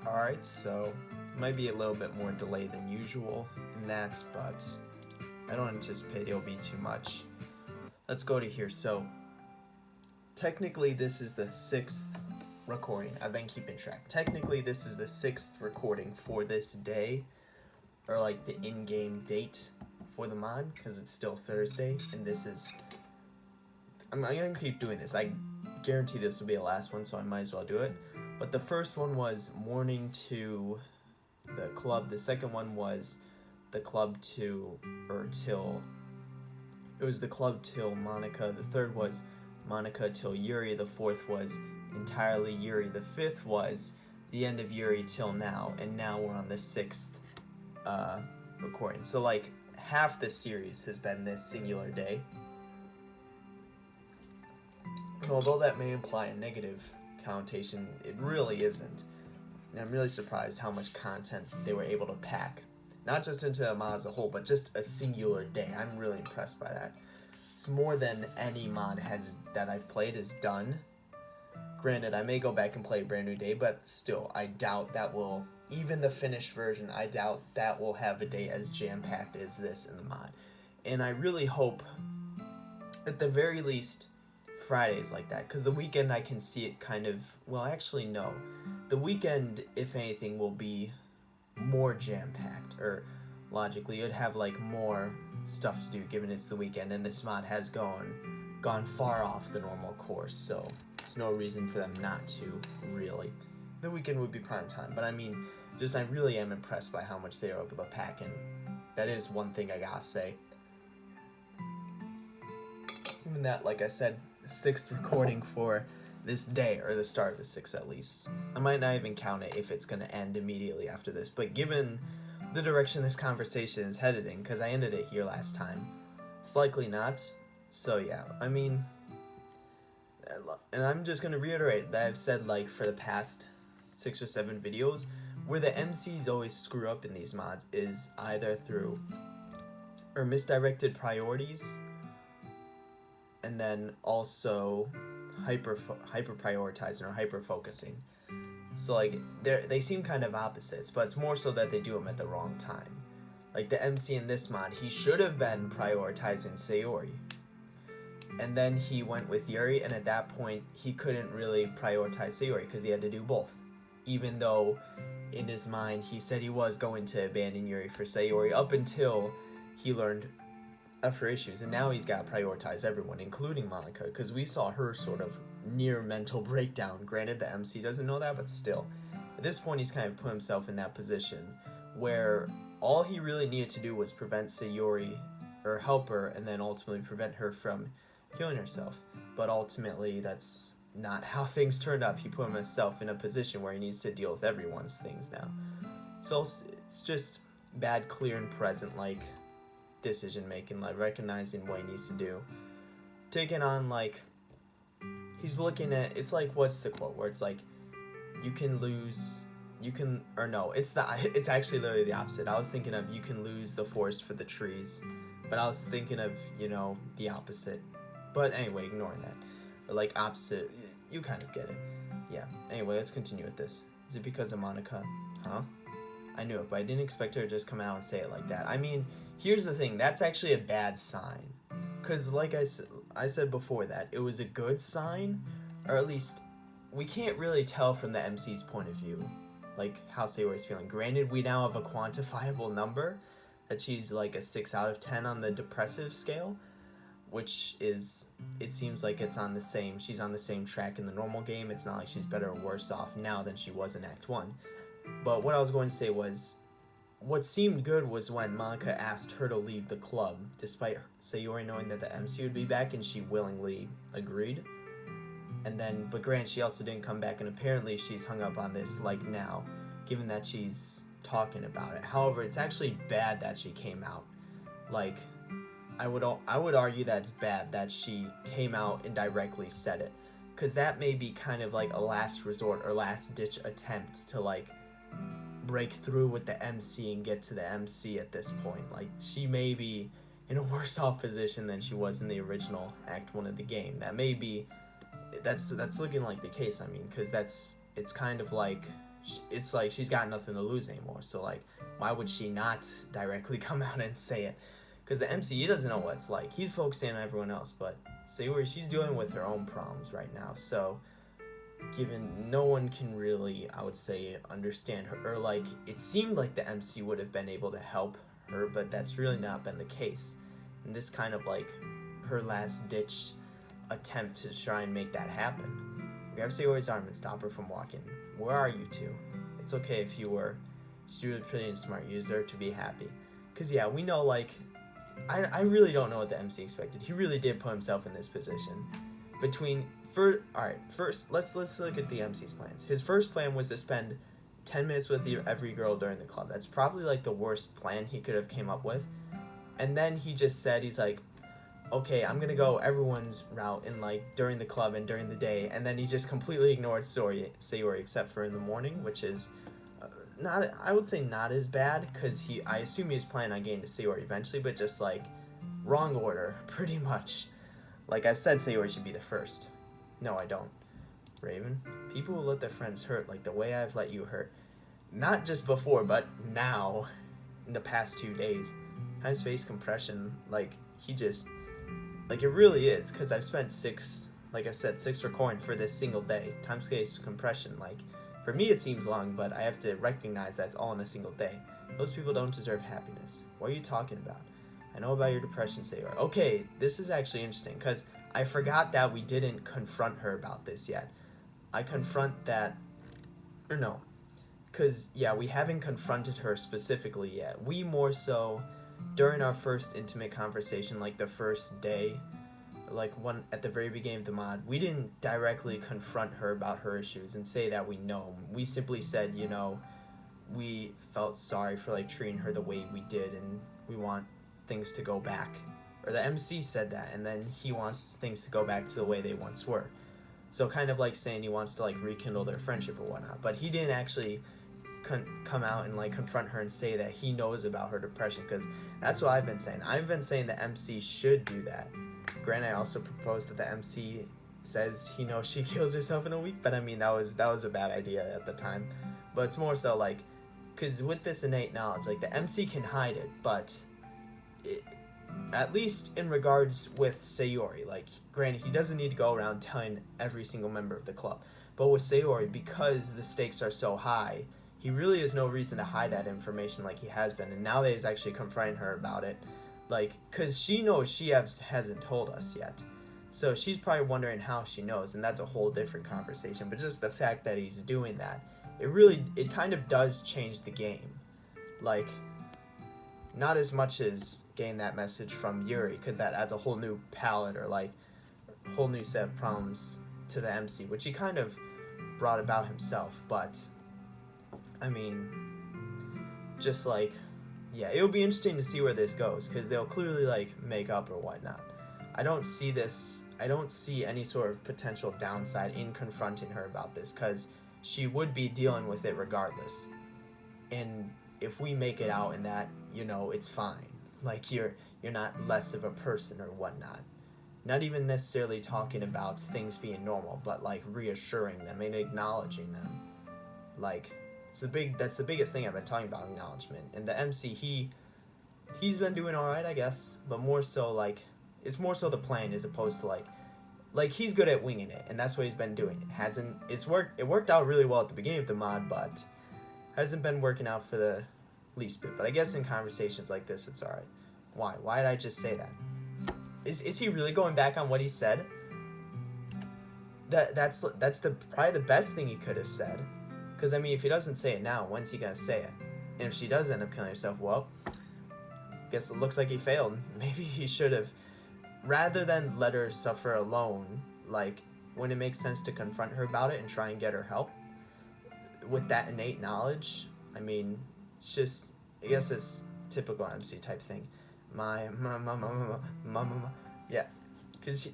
Alright, so it might be a little bit more delay than usual in that, but I don't anticipate it'll be too much. Let's go to here. So technically this is the 6th recording. I've been keeping track. Technically this is the 6th recording for this day, or like the in-game date for the mod, because it's still Thursday, and this is... I'm gonna keep doing this. I guarantee this will be the last one, so I might as well do it. But the first one was morning to the club. The second one was the club to, or till, it was the club till Monica. The third was Monica till Yuri. The fourth was entirely Yuri. The fifth was the end of Yuri till now. And now we're on the 6th recording. So like half the series has been this singular day. And although that may imply a negative connotation, it really isn't. And I'm really surprised how much content they were able to pack. Not just into a mod as a whole, but just a singular day. I'm really impressed by that. It's more than any mod that I've played has done. Granted, I may go back and play a brand new day, but still, I doubt that will, even the finished version, I doubt that will have a day as jam-packed as this in the mod. And I really hope, at the very least, Fridays like that, because the weekend I can see it kind of, well, actually no, the weekend, if anything, will be more jam-packed, or logically it'd have like more stuff to do given it's the weekend, and this mod has gone far off the normal course, so there's no reason for them not to, really. The weekend would be prime time, but I mean, just I really am impressed by how much they are able to pack in. That is one thing I gotta say. Even that, like I said, 6th recording for this day, or the start of the 6th at least. I might not even count it if it's going to end immediately after this, but given the direction this conversation is headed in, because I ended it here last time, it's likely not. So yeah, I mean, and I'm just going to reiterate that I've said like for the past 6 or 7 videos, where the MCs always screw up in these mods is either through or misdirected priorities, and then also hyper prioritizing or hyper focusing. So like they seem kind of opposites, but it's more so that they do them at the wrong time. Like the MC in this mod, he should have been prioritizing Sayori, and then he went with Yuri, and at that point he couldn't really prioritize Sayori because he had to do both, even though in his mind he said he was going to abandon Yuri for Sayori up until he learned of her issues, and now he's got to prioritize everyone, including Monica, because we saw her sort of near mental breakdown. Granted, the MC doesn't know that, but still. At this point, he's kind of put himself in that position where all he really needed to do was prevent Sayori, or help her, and then ultimately prevent her from killing herself. But ultimately, that's not how things turned up. He put himself in a position where he needs to deal with everyone's things now. So it's just bad, clear, and present, like, decision making, like recognizing what he needs to do, taking on, like, he's looking at, it's like, what's the quote where it's like, it's actually literally the opposite. I was thinking of you can lose the forest for the trees, but I was thinking of, you know, the opposite. But anyway, ignoring that, or like opposite, you kind of get it. Yeah, anyway, let's continue with this. Is it because of Monica? Huh? I knew it, but I didn't expect her to just come out and say it like that. I mean, here's the thing, that's actually a bad sign. Because like I said before that, it was a good sign, or at least we can't really tell from the MC's point of view, like how Sayori's feeling. Granted, we now have a quantifiable number, that she's like a 6 out of 10 on the depressive scale, which is, it seems like she's on the same track in the normal game. It's not like she's better or worse off now than she was in Act 1. But what I was going to say was, what seemed good was when Monica asked her to leave the club, despite Sayori knowing that the MC would be back, and she willingly agreed. And then, but granted, she also didn't come back, and apparently she's hung up on this, like now, given that she's talking about it. However, it's actually bad that she came out. Like, I would argue that it's bad that she came out and directly said it, because that may be kind of like a last resort or last ditch attempt to like break through with the MC and get to the MC at this point. Like, she may be in a worse off position than she was in the original Act 1 of the game. That may be, that's looking like the case, I mean, because it's kind of like it's like she's got nothing to lose anymore. So like, why would she not directly come out and say it? Because the MC, he doesn't know what it's like. He's focusing on everyone else, but Sayori, she's dealing with her own problems right now. So given no one can really, I would say, understand her, or like it seemed like the MC would have been able to help her, but that's really not been the case. And this kind of like her last ditch attempt to try and make that happen. Grab Sayori's arm and stop her from walking. Where are you two? It's okay if you were. She's really pretty and smart. You deserve to be happy. Because yeah, we know like, I really don't know what the MC expected. He really did put himself in this position. First, let's look at the MC's plans. His first plan was to spend 10 minutes with every girl during the club. That's probably like the worst plan he could have came up with. And then he just said, he's like, okay, I'm gonna go everyone's route in like during the club and during the day. And then he just completely ignored Sayori except for in the morning, which is not, I would say not as bad, because I assume he was planning on getting to Sayori eventually, but just like wrong order, pretty much. Like I've said, Sayori should be the first. No, I don't. Raven, people will let their friends hurt like the way I've let you hurt. Not just before, but now, in the past 2 days. Time space compression, like he just, like it really is, because I've spent 6 recording for this single day. Time space compression, like for me it seems long, but I have to recognize that's all in a single day. Those people don't deserve happiness. What are you talking about? I know about your depression, Sayori. Okay, this is actually interesting, because I forgot that we didn't confront her about this yet. Because, yeah, we haven't confronted her specifically yet. We more so, during our first intimate conversation, like the first day, like one at the very beginning of the mod, we didn't directly confront her about her issues and say that we know. We simply said, you know, we felt sorry for like treating her the way we did, and we want things to go back. Or the MC said that, and then he wants things to go back to the way they once were. So kind of like saying he wants to like rekindle their friendship or whatnot. But he didn't actually come out and like confront her and say that he knows about her depression, because that's what I've been saying. I've been saying the MC should do that. Granted, I also proposed that the MC says he knows she kills herself in a week, but I mean that was a bad idea at the time. But it's more so like, because with this innate knowledge, like the MC can hide it, but at least in regards with Sayori, like granted he doesn't need to go around telling every single member of the club, but with Sayori, because the stakes are so high, he really has no reason to hide that information like he has been. And now that he's actually confronting her about it, like, because she knows she hasn't told us yet, so she's probably wondering how she knows, and that's a whole different conversation. But just the fact that he's doing that, it kind of does change the game. Like, not as much as getting that message from Yuri, because that adds a whole new palette, or like a whole new set of problems to the MC, which he kind of brought about himself. But I mean, just like, yeah, it'll be interesting to see where this goes, because they'll clearly like make up or whatnot. I don't see any sort of potential downside in confronting her about this, because she would be dealing with it regardless. And if we make it out in that, you know, it's fine. Like, you're not less of a person or whatnot. Not even necessarily talking about things being normal, but like reassuring them and acknowledging them. Like, that's the biggest thing I've been talking about, acknowledgement. And the MC, he's been doing alright, I guess, but more so like, it's more so the plan as opposed to like he's good at winging it, and that's what he's been doing. It worked out really well at the beginning of the mod, but hasn't been working out for the least bit. But I guess in conversations like this, it's alright. Why did I just say that? Is he really going back on what he said? That's probably the best thing he could have said. Because I mean, if he doesn't say it now, when's he gonna say it? And if she does end up killing herself, well, guess it looks like he failed. Maybe he should have, rather than let her suffer alone, like when it makes sense to confront her about it and try and get her help with that innate knowledge. I mean, it's just, I guess it's typical MC type thing. Yeah, because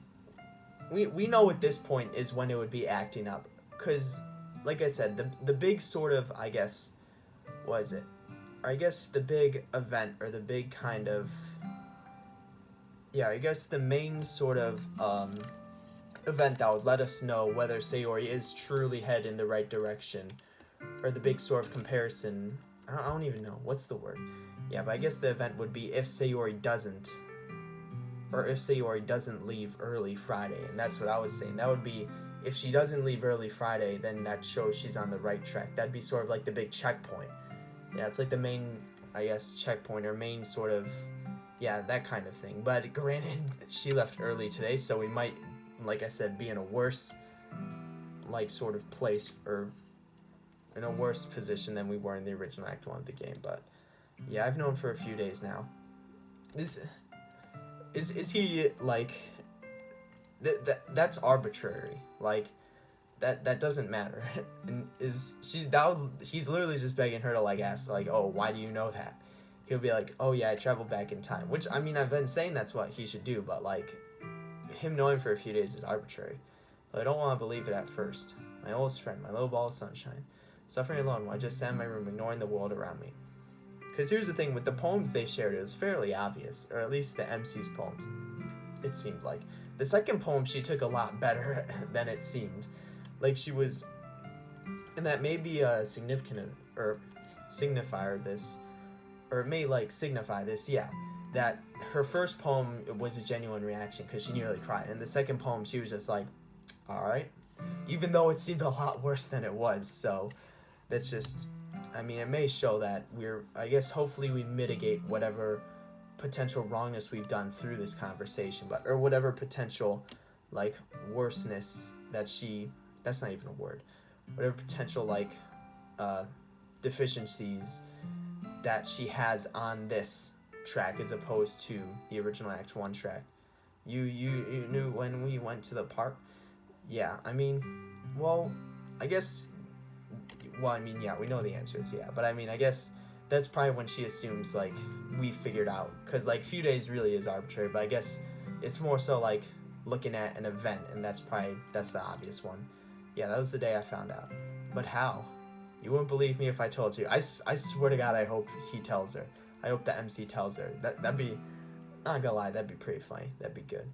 we know at this point is when it would be acting up. Because, like I said, the big sort of, I guess, what is it? Or I guess the big event, or the big kind of, yeah, I guess the main sort of event that would let us know whether Sayori is truly headed in the right direction, or the big sort of comparison. I don't even know what's the word. Yeah, but I guess the event would be if Sayori doesn't, or if Sayori doesn't leave early Friday, and that's what I was saying. That would be if she doesn't leave early Friday, then that shows she's on the right track. That'd be sort of like the big checkpoint. Yeah, it's like the main, I guess, checkpoint or main sort of, yeah, that kind of thing. But granted, she left early today, so we might, like I said, be in a worse, like, sort of place, or in a worse position than we were in the original Act 1 of the game. But yeah, I've known for a few days now. This is he, like, that's arbitrary. Like, that doesn't matter. And he's literally just begging her to, like, ask, like, oh, why do you know that? He'll be like, oh yeah, I traveled back in time, which, I mean, I've been saying that's what he should do, but, like, him knowing for a few days is arbitrary. But I don't want to believe it at first. My oldest friend, my little ball of sunshine, suffering alone while I just sat in my room ignoring the world around me. Because here's the thing, with the poems they shared, it was fairly obvious, or at least the MC's poems, it seemed like. The second poem she took a lot better than it seemed. Like, she was, and that may be a significant, or signifier of this, or it may, like, signify this, yeah, that her first poem was a genuine reaction because she nearly cried, and the second poem she was just like, alright, even though it seemed a lot worse than it was. So that's just, I mean, it may show that I guess hopefully we mitigate whatever potential wrongness we've done through this conversation, or whatever potential, like, worseness that's not even a word, whatever potential, like, deficiencies that she has on this track as opposed to the original Act 1 track. You knew when we went to the park? Yeah, I mean, well, I guess, yeah, we know the answer is yeah, but I mean, I guess that's probably when she assumes, like, we figured out, because, like, few days really is arbitrary, but I guess it's more so, like, looking at an event, and that's the obvious one. Yeah, that was the day I found out. But how? You wouldn't believe me if I told you. I swear to God, I hope he tells her. I hope the MC tells her. That'd be, not gonna lie, that'd be pretty funny. That'd be good.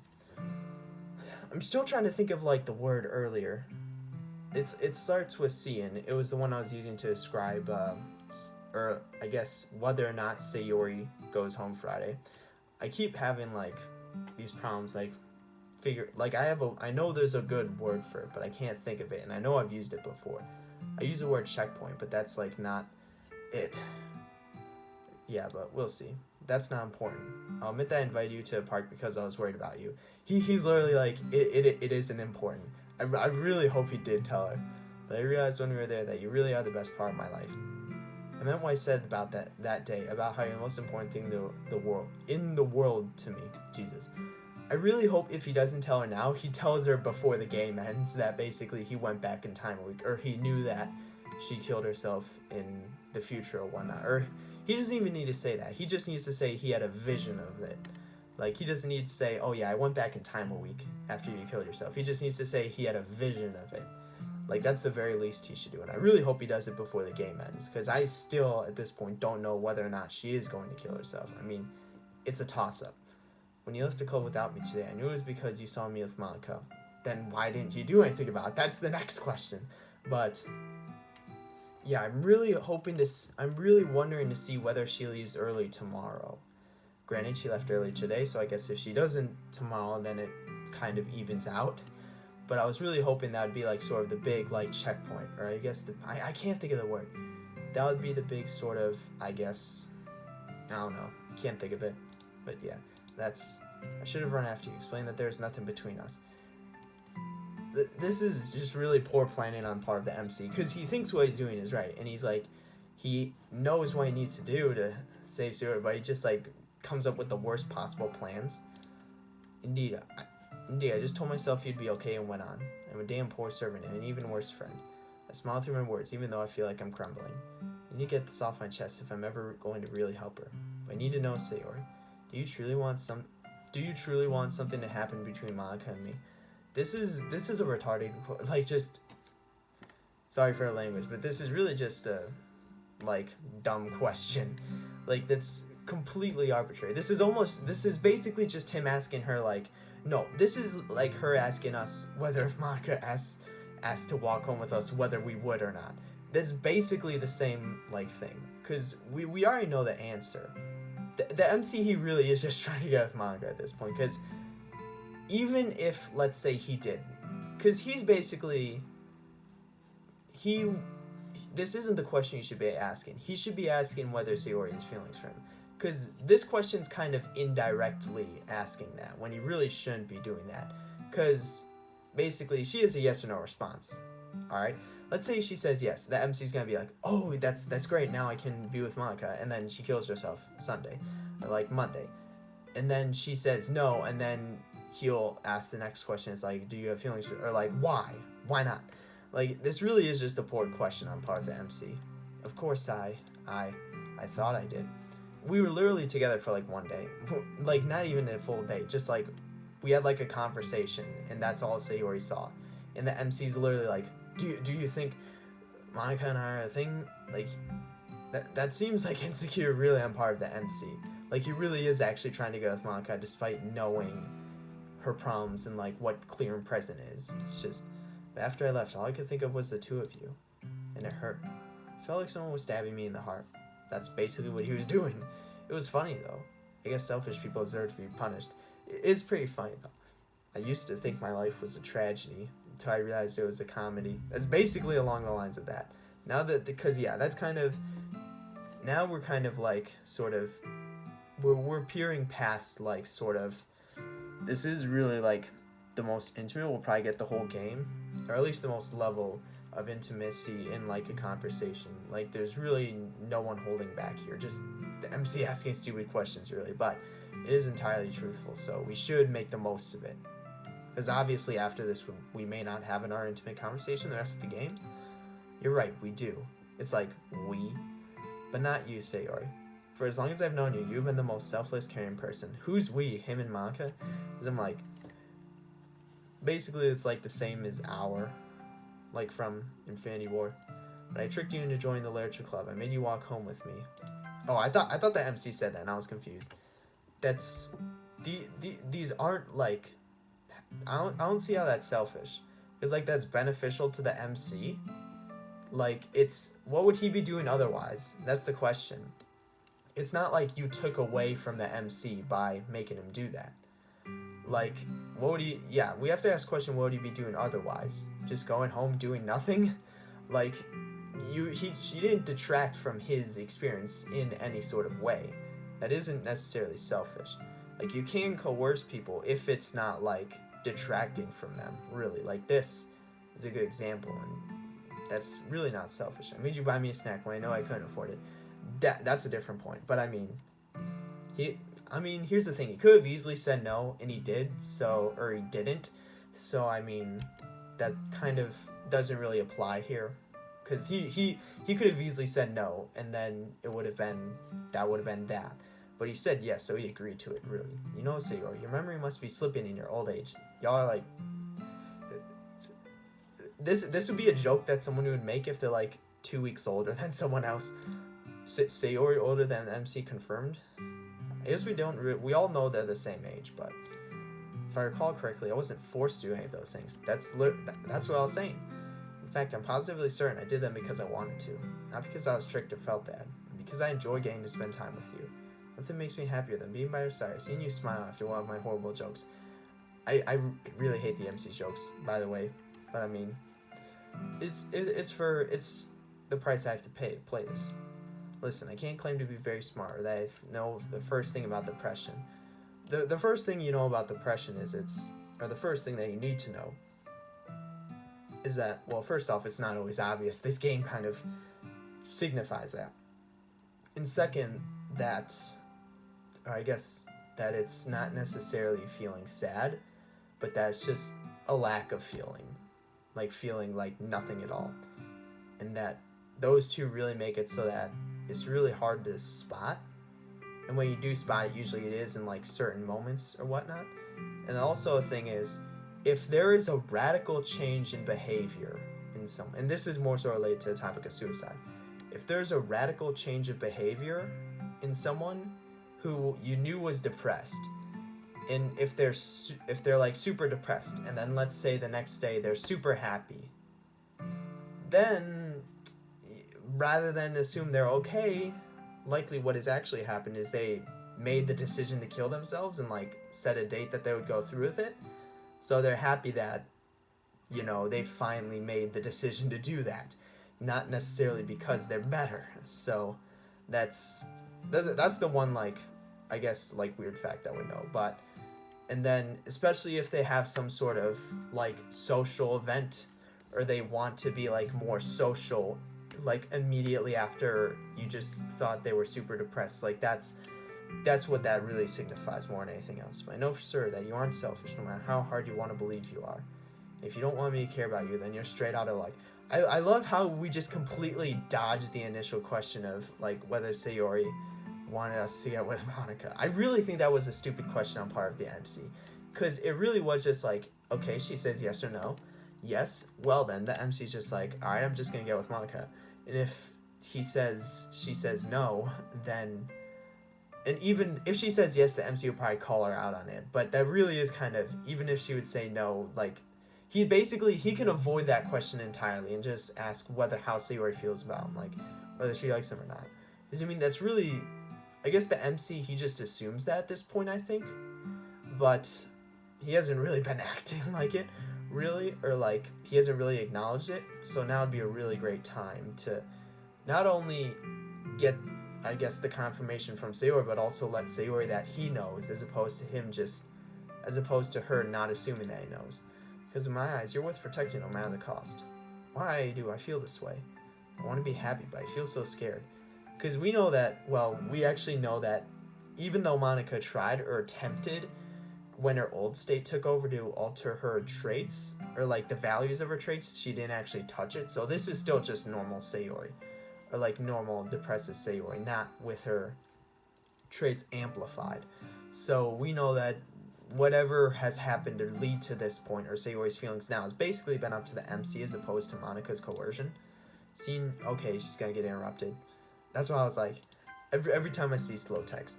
I'm still trying to think of, like, the word earlier. It starts with C, and it was the one I was using to describe, or I guess whether or not Sayori goes home Friday. I keep having, like, these problems, like, I know there's a good word for it, but I can't think of it, and I know I've used it before. I use the word checkpoint, but that's, like, not it. Yeah, but we'll see. That's not important. I'll admit that I invited you to a park because I was worried about you. He's literally like, it isn't important. I really hope he did tell her. But I realized when we were there that you really are the best part of my life. I meant what I said about that day, about how you're the most important thing in the world to me. Jesus. I really hope if he doesn't tell her now, he tells her before the game ends that basically he went back in time a week, or he knew that she killed herself in the future or whatnot. Or he doesn't even need to say that. He just needs to say he had a vision of it. Like, he doesn't need to say, oh yeah, I went back in time a week after you killed yourself. He just needs to say he had a vision of it. Like, that's the very least he should do. And I really hope he does it before the game ends, because I still, at this point, don't know whether or not she is going to kill herself. I mean, it's a toss-up. When you left the club without me today, I knew it was because you saw me with Monica. Then why didn't you do anything about it? That's the next question. But yeah, I'm really wondering to see whether she leaves early tomorrow. Granted, she left early today, so I guess if she doesn't tomorrow, then it kind of evens out. But I was really hoping that would be, like, sort of the big, like, checkpoint, or I guess I can't think of the word. That would be the big sort of, I guess, I don't know, can't think of it. But yeah, I should have run after you, explain that there's nothing between us. This is just really poor planning on part of the MC, because he thinks what he's doing is right, and he's like, he knows what he needs to do to save Stuart, but he just, like, comes up with the worst possible plans. Indeed, I just told myself you'd be okay and went on. I'm a damn poor servant and an even worse friend. I smile through my words, even though I feel like I'm crumbling. I need to get this off my chest if I'm ever going to really help her. But I need to know, Sayori, do you truly want something to happen between Monica and me? This is a retarded, like, just, sorry for the language, but this is really just a, like, dumb question. Like, that's completely arbitrary. This is basically just him asking her, like, no, this is like her asking us whether if Monica asked to walk home with us, whether we would or not. that's basically the same like thing, because we already know the answer. The MC, he really is just trying to get with Monica at this point, because even if, let's say, he did, because he's basically, this isn't the question you should be asking. He should be asking whether Sayori has feelings for him, because this question's kind of indirectly asking that, when he really shouldn't be doing that, because basically she is a yes or no response. Alright, let's say she says yes, the MC's gonna be like, oh, that's great, now I can be with Monica, and then she kills herself Sunday, or like Monday, and then she says no, and then he'll ask the next question, it's like, do you have feelings for, or like, why not? Like, this really is just a poor question on part of the MC. Of course I thought I did. We were literally together for like one day, like not even a full day, just like we had like a conversation, and that's all Sayori saw, and the MC's literally like, do you think Monica and I are a thing? Like, that seems like insecure really on part of the MC. Like, he really is actually trying to go with Monica despite knowing her problems and like what clear and present is. It's just, but after I left, all I could think of was the two of you, and it hurt. It felt like someone was stabbing me in the heart. That's basically what he was doing. It was funny though. I guess selfish people deserve to be punished. It's pretty funny though. I used to think my life was a tragedy until I realized it was a comedy. That's basically along the lines of that. Now that, because yeah, that's kind of, now we're kind of like, sort of, we're peering past like, sort of, this is really like the most intimate we'll probably get the whole game, or at least the most level of intimacy in like a conversation. Like, there's really no one holding back here, just the MC asking stupid questions really, but it is entirely truthful, so we should make the most of it. Because obviously after this, we may not have our intimate conversation the rest of the game. You're right, we do. It's like, we, but not you, Sayori. For as long as I've known you, you've been the most selfless, caring person. Who's we? Him and Monica? Because I'm like, basically it's like the same as our, like from Infinity War. But I tricked you into joining the literature club. I made you walk home with me. Oh, I thought the MC said that, and I was confused. That's, these aren't like, I don't see how that's selfish. Because like, that's beneficial to the MC. Like, it's, what would he be doing otherwise? That's the question. It's not like you took away from the MC by making him do that. Like, what would he, yeah, we have to ask the question, what would he be doing otherwise? Just going home doing nothing? Like, she didn't detract from his experience in any sort of way. That isn't necessarily selfish. Like, you can coerce people if it's not like detracting from them, really. Like, this is a good example, and that's really not selfish. I made you buy me a snack when I know I couldn't afford it. That's a different point. But I mean, here's the thing. He could have easily said no, and he did, so, or he didn't. So, I mean, that kind of doesn't really apply here. Because he could have easily said no, and then that would have been that. But he said yes, so he agreed to it, really. You know, Sayori, your memory must be slipping in your old age. Y'all are like, this would be a joke that someone would make if they're like 2 weeks older than someone else. Sayori older than MC confirmed? I guess we all know they're the same age, but if I recall correctly, I wasn't forced to do any of those things. That's what I was saying. In fact, I'm positively certain I did them because I wanted to, not because I was tricked or felt bad, because I enjoy getting to spend time with you. Nothing makes me happier than being by your side, seeing you smile after one of my horrible jokes. I really hate the MC jokes, by the way, but I mean, it's the price I have to pay to play this. Listen, I can't claim to be very smart or that I know the first thing about depression. The first thing you know about depression is the first thing that you need to know is that, well, first off, it's not always obvious. This game kind of signifies that. And second, I guess that it's not necessarily feeling sad, but that's just a lack of feeling like nothing at all. And that those two really make it so that it's really hard to spot. And when you do spot it, usually it is in like certain moments or whatnot. And also a thing is, if there is a radical change in behavior in someone, and this is more so related to the topic of suicide, if there's a radical change of behavior in someone who you knew was depressed, and if they're like super depressed, and then let's say the next day they're super happy, then rather than assume they're okay, likely what has actually happened is they made the decision to kill themselves and like set a date that they would go through with it. So they're happy that, you know, they finally made the decision to do that, not necessarily because they're better. So that's the one, like, I guess, like, weird fact I would know. But and then especially if they have some sort of like social event, or they want to be like more social, like immediately after you just thought they were super depressed, like that's what that really signifies more than anything else. But I know for sure that you aren't selfish, no matter how hard you want to believe you are. If you don't want me to care about you, then you're straight out of like. I love how we just completely dodged the initial question of like whether Sayori wanted us to get with Monica. I really think that was a stupid question on part of the MC, because it really was just like, okay, she says yes or no. Yes, well then the MC's just like, all right, I'm just gonna get with Monica. And if she says no, then, and even if she says yes, the MC would probably call her out on it. But that really is kind of, even if she would say no, like, he can avoid that question entirely and just ask how Sayori feels about him, like whether she likes him or not. Because I mean, that's really, I guess the MC, he just assumes that at this point, I think, but he hasn't really been acting like it, really, or like he hasn't really acknowledged it. So now would be a really great time to not only get, I guess, the confirmation from Sayori, but also let Sayori that he knows, as opposed to her not assuming that he knows. Because in my eyes, you're worth protecting no matter the cost. Why do I feel this way? I want to be happy, but I feel so scared. Because we actually know that even though Monica tried or attempted when her old state took over to alter her traits, or like the values of her traits, she didn't actually touch it. So this is still just normal Sayori, or like normal depressive Sayori, not with her traits amplified. So we know that whatever has happened to lead to this point, or Sayori's feelings now, has basically been up to the MC as opposed to Monica's coercion. Seeing, okay, she's gonna get interrupted. That's why I was like, every time I see slow text,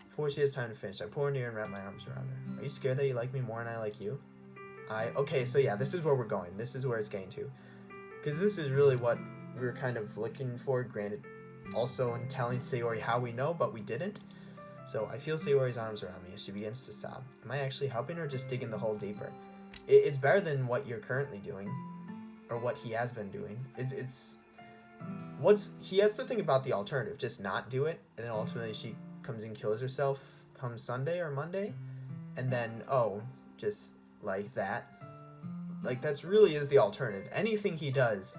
before she has time to finish, I pull her near and wrap my arms around her. Are you scared that you like me more than I like you? Okay, so yeah, this is where we're going. This is where it's getting to. Because this is really what we were kind of looking for, granted, also in telling Sayori how we know, but we didn't. So I feel Sayori's arms around me as she begins to sob. Am I actually helping or just digging the hole deeper? It's better than what you're currently doing, or what he has been doing. He has to think about the alternative, just not do it, and then ultimately she comes and kills herself come Sunday or Monday, and then, just like that. Like, that's really is the alternative. Anything he does,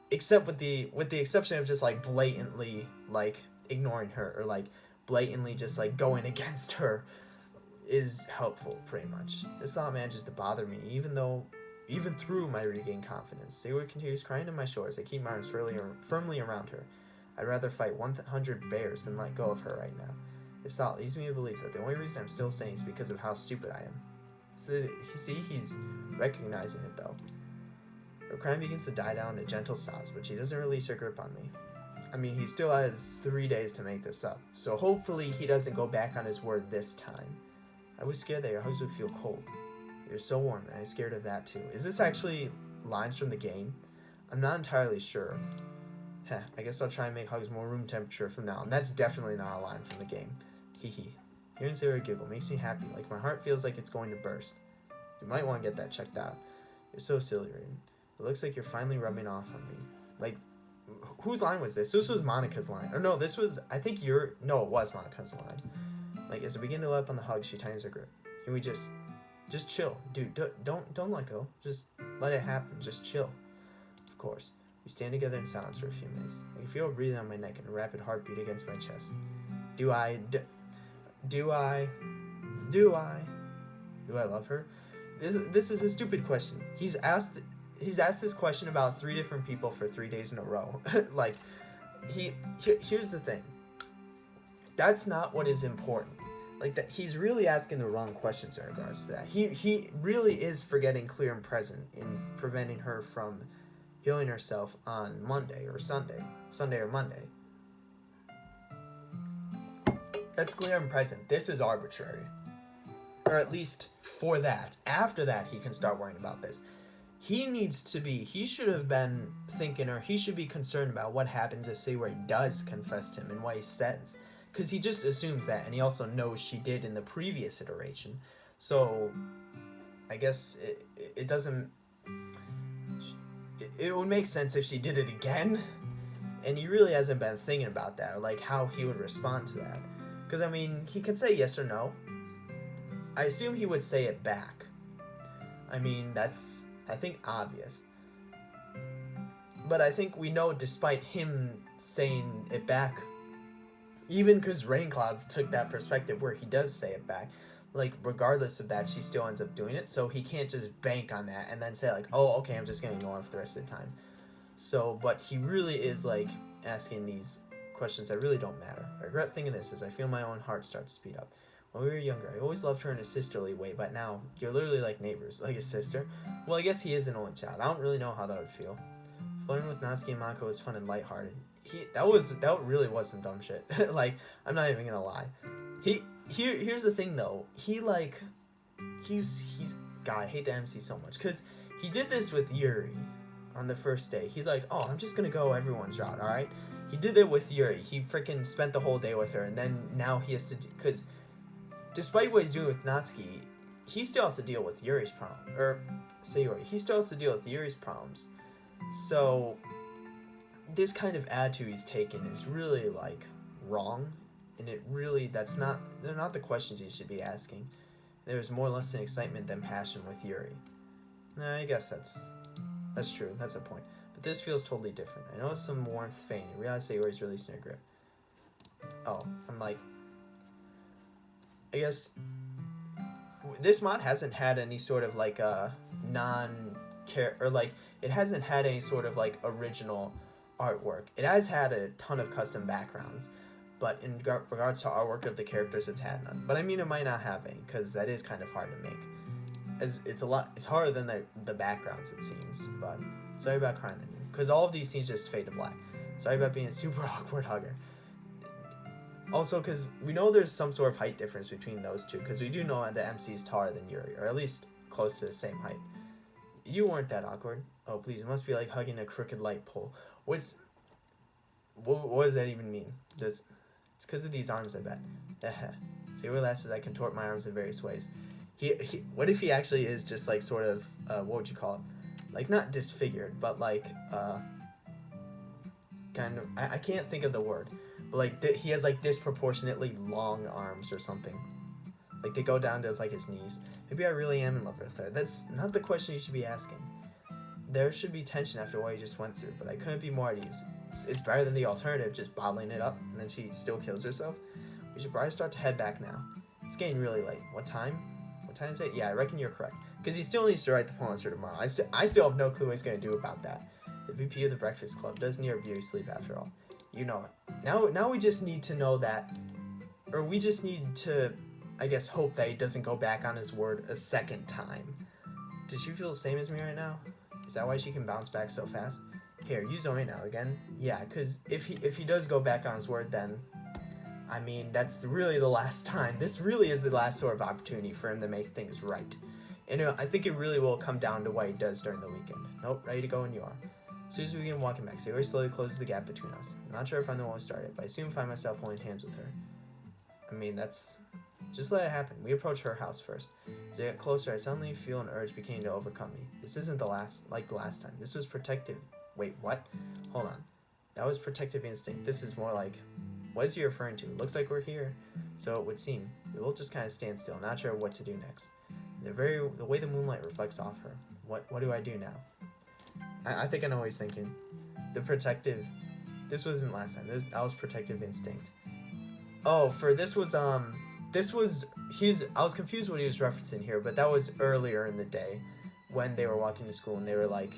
except with the exception of just like blatantly like ignoring her, or like blatantly just like going against her, is helpful pretty much. This thought manages to bother me, even through my regained confidence. Sayori continues crying to my shores. I keep my arms firmly around her. I'd rather fight 100 bears than let go of her right now. This thought leads me to believe that the only reason I'm still sane is because of how stupid I am. So, see, he's recognizing it though. Her crying begins to die down to gentle sobs, but she doesn't release her grip on me. I mean, he still has 3 days to make this up, so hopefully he doesn't go back on his word this time. I was scared that your hugs would feel cold. You're so warm, and I'm scared of that too. Is this actually lines from the game? I'm not entirely sure. I guess I'll try and make hugs more room temperature from now on. That's definitely not a line from the game. Hee. Hearing Sayori giggle makes me happy, like my heart feels like it's going to burst. You might want to get that checked out. You're so silly, Raiden. It looks like you're finally rubbing off on me. Like, whose line was this? This was Monica's line. Or no, this was, it was Monica's line. Like, as I begin to let up on the hug, she tightens her grip. Can we just chill? Dude, don't let go. Just let it happen. Just chill. Of course. We stand together in silence for a few minutes. I can feel her breathing on my neck and a rapid heartbeat against my chest. Do I love her? This is a stupid question. He's asked this question about 3 different people for 3 days in a row. Like, here's the thing. That's not what is important. Like, that he's really asking the wrong questions in regards to that. He really is forgetting clear and present in preventing her from healing herself on Monday or Sunday or Monday. That's clear and present. This is arbitrary. Or at least for that. After that, he can start worrying about this. he should have been thinking, or he should be concerned about what happens if Sayori does confess to him and what he says. Because he just assumes that, and he also knows she did in the previous iteration. So, I guess it doesn't... It would make sense if she did it again, and he really hasn't been thinking about that, or like how he would respond to that. Because, I mean, he could say yes or no. I assume he would say it back. I mean, that's, I think, obvious. But I think we know, despite him saying it back, even because Rain Clouds took that perspective where he does say it back, like, regardless of that, she still ends up doing it, so he can't just bank on that and then say, like, oh, okay, I'm just gonna ignore him for the rest of the time. So, but he really is, like, asking these questions that really don't matter. I regret thinking this as I feel my own heart start to speed up. When we were younger, I always loved her in a sisterly way, but now, you're literally like neighbors, like a sister. Well, I guess he is an only child. I don't really know how that would feel. Flirting with Natsuki and Mako was fun and lighthearted. That really was some dumb shit. Like, I'm not even gonna lie. Here's the thing though. God, I hate the MC so much, because he did this with Yuri on the first day. He's like, oh, I'm just gonna go everyone's route, alright? He did it with Yuri. He freaking spent the whole day with her, and then now he has to, because despite what he's doing with Natsuki, he still has to deal with Yuri's problem. Or, Sayori, he still has to deal with Yuri's problems. So, this kind of attitude he's taken is really, like, wrong. And they're not the questions you should be asking. There's more lust and excitement than passion with Yuri. I guess that's true, that's a point. But this feels totally different. I notice some warmth fading. I realize Sayori's releasing her grip. Oh, I'm like, I guess this mod hasn't had any sort of like a or like it hasn't had any sort of like original artwork. It has had a ton of custom backgrounds, but in regards to artwork of the characters, it's had none. But I mean, it might not have any, because that is kind of hard to make. As it's harder than the backgrounds, it seems. But sorry about crying on you, because all of these scenes just fade to black. Sorry about being a super awkward hugger. Also, because we know there's some sort of height difference between those two, because we do know that MC is taller than Yuri, or at least close to the same height. You weren't that awkward. Oh, please, it must be like hugging a crooked light pole. What does that even mean? It's because of these arms, I bet. See, relaxes, I contort my arms in various ways. What if he actually is just like sort of, what would you call it? Like, not disfigured, but like, kind of, I can't think of the word. But like, he has like disproportionately long arms or something. Like, they go down to like his knees. Maybe I really am in love with her. That's not the question you should be asking. There should be tension after what you just went through, but I couldn't be more at ease. It's better than the alternative, just bottling it up, and then she still kills herself. We should probably start to head back now. It's getting really late. What time? What time is it? Yeah, I reckon you're correct. Because he still needs to write the poems for tomorrow. I still have no clue what he's going to do about that. The VP of the Breakfast Club doesn't hear beauty sleep after all. You know it. Now we just need to know that, or we just need to, I guess, hope that he doesn't go back on his word a second time. Does she feel the same as me right now? Is that why she can bounce back so fast? Here, use Zoe now again. Yeah, because if he does go back on his word, then, I mean, that's really the last time. This really is the last sort of opportunity for him to make things right. And I think it really will come down to what he does during the weekend. Nope, ready to go when you are. As soon as we begin walking back, Sayori slowly closes the gap between us. I'm not sure if I'm the one who started, but I soon find myself holding hands with her. I mean, that's... Just let it happen. We approach her house first. As I get closer, I suddenly feel an urge beginning to overcome me. This isn't the last time. This was protective. Wait, what? Hold on. That was protective instinct. This is more like... What is he referring to? Looks like we're here. So it would seem. We will just kind of stand still, not sure what to do next. The way the moonlight reflects off her. What do I do now? I think I know what he's thinking. The protective... This wasn't last time. That was protective instinct. Oh, I was confused what he was referencing here, but that was earlier in the day when they were walking to school and they were like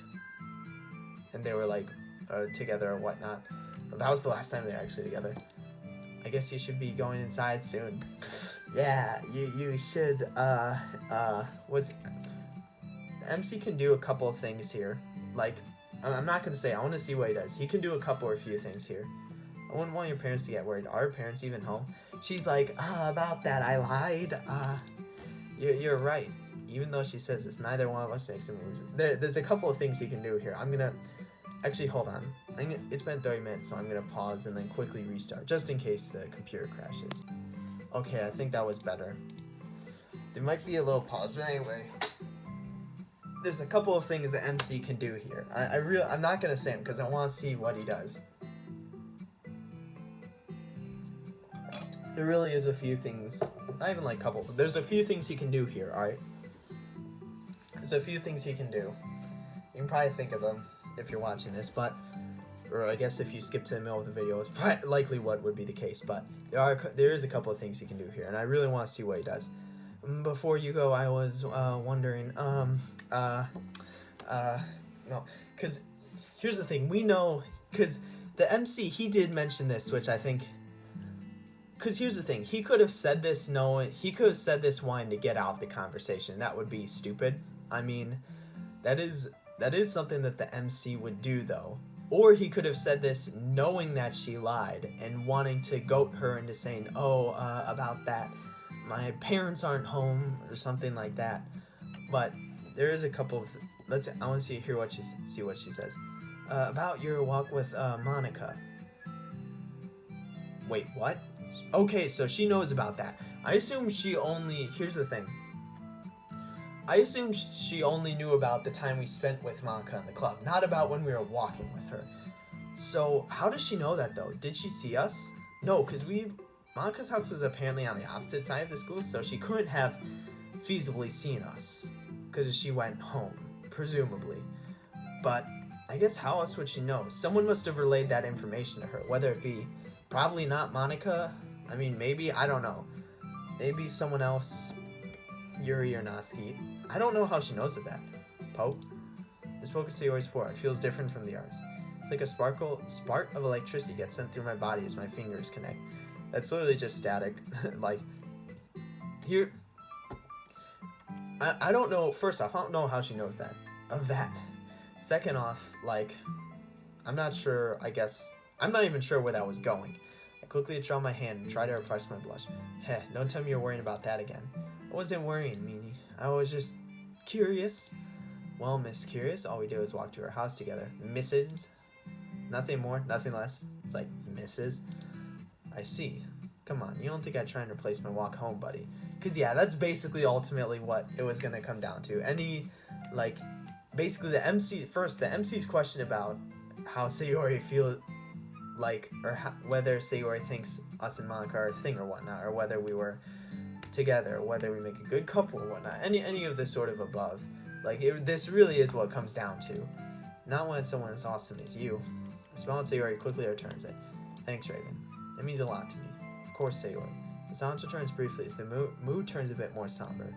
together or whatnot. But that was the last time they were actually together. I guess you should be going inside soon. Yeah, you should, MC can do a couple of things here. Like, I'm not gonna say, I wanna see what he does. He can do a couple or a few things here. I wouldn't want your parents to get worried. Are your parents even home? She's like, about that, I lied. You're right. even though she says this, neither one of us makes a move. There's a couple of things you can do here. I'm gonna actually hold on. It's been 30 minutes, so I'm gonna pause and then quickly restart, just in case the computer crashes. Okay, I think that was better. There might be a little pause, but anyway, there's a couple of things the MC can do here. I'm not gonna say them because I want to see what he does. There really is a few things, not even like a couple, but there's a few things he can do here, alright? There's a few things he can do. You can probably think of them if you're watching this, or I guess if you skip to the middle of the video, it's probably likely what would be the case, but there is a couple of things he can do here, and I really want to see what he does. Before you go, I was wondering, no, because here's the thing, we know, because the MC, he did mention this, which I think, because here's the thing, he could have said this wanting to get out of the conversation. That would be stupid. I mean, that is something that the MC would do, though. Or he could have said this knowing that she lied and wanting to goat her into saying, about that, my parents aren't home, or something like that. But there is a couple of, I want to hear what she says. About your walk with Monica. Wait, what? Okay, so she knows about that. I assume here's the thing. I assume she only knew about the time we spent with Monica in the club, not about when we were walking with her. So, how does she know that, though? Did she see us? No, because Monica's house is apparently on the opposite side of the school, so she couldn't have feasibly seen us, because she went home, presumably. But, I guess how else would she know? Someone must have relayed that information to her, whether it be probably not Monica. I mean, maybe, I don't know. Maybe someone else, Yuri or Natsuki. I don't know how she knows of that. Pope? This poke is Sayori's for. It feels different from the ours. It's like a spark of electricity gets sent through my body as my fingers connect. That's literally just static. Like, here, I don't know, first off, I don't know how she knows that. Second off, like, I'm not sure, I'm not even sure where that was going. I quickly draw my hand and try to repress my blush. Heh, don't tell me you're worrying about that again. I wasn't worrying, Meanie. I was just curious. Well, Miss Curious, all we do is walk to her house together. Mrs. Nothing more, nothing less. It's like, Mrs. I see. Come on, you don't think I'd try and replace my walk home, buddy? Because, yeah, that's basically ultimately what it was going to come down to. Basically the MC's question about how Sayori feels like, or whether Sayori thinks us and Monica are a thing or whatnot, or whether we were together, or whether we make a good couple or whatnot, any of the sort of above. Like, this really is what it comes down to. Not when someone as awesome as you. I smile at Sayori, quickly returns it. Thanks, Raven. It means a lot to me. Of course, Sayori. The silence returns briefly as the mood turns a bit more somber.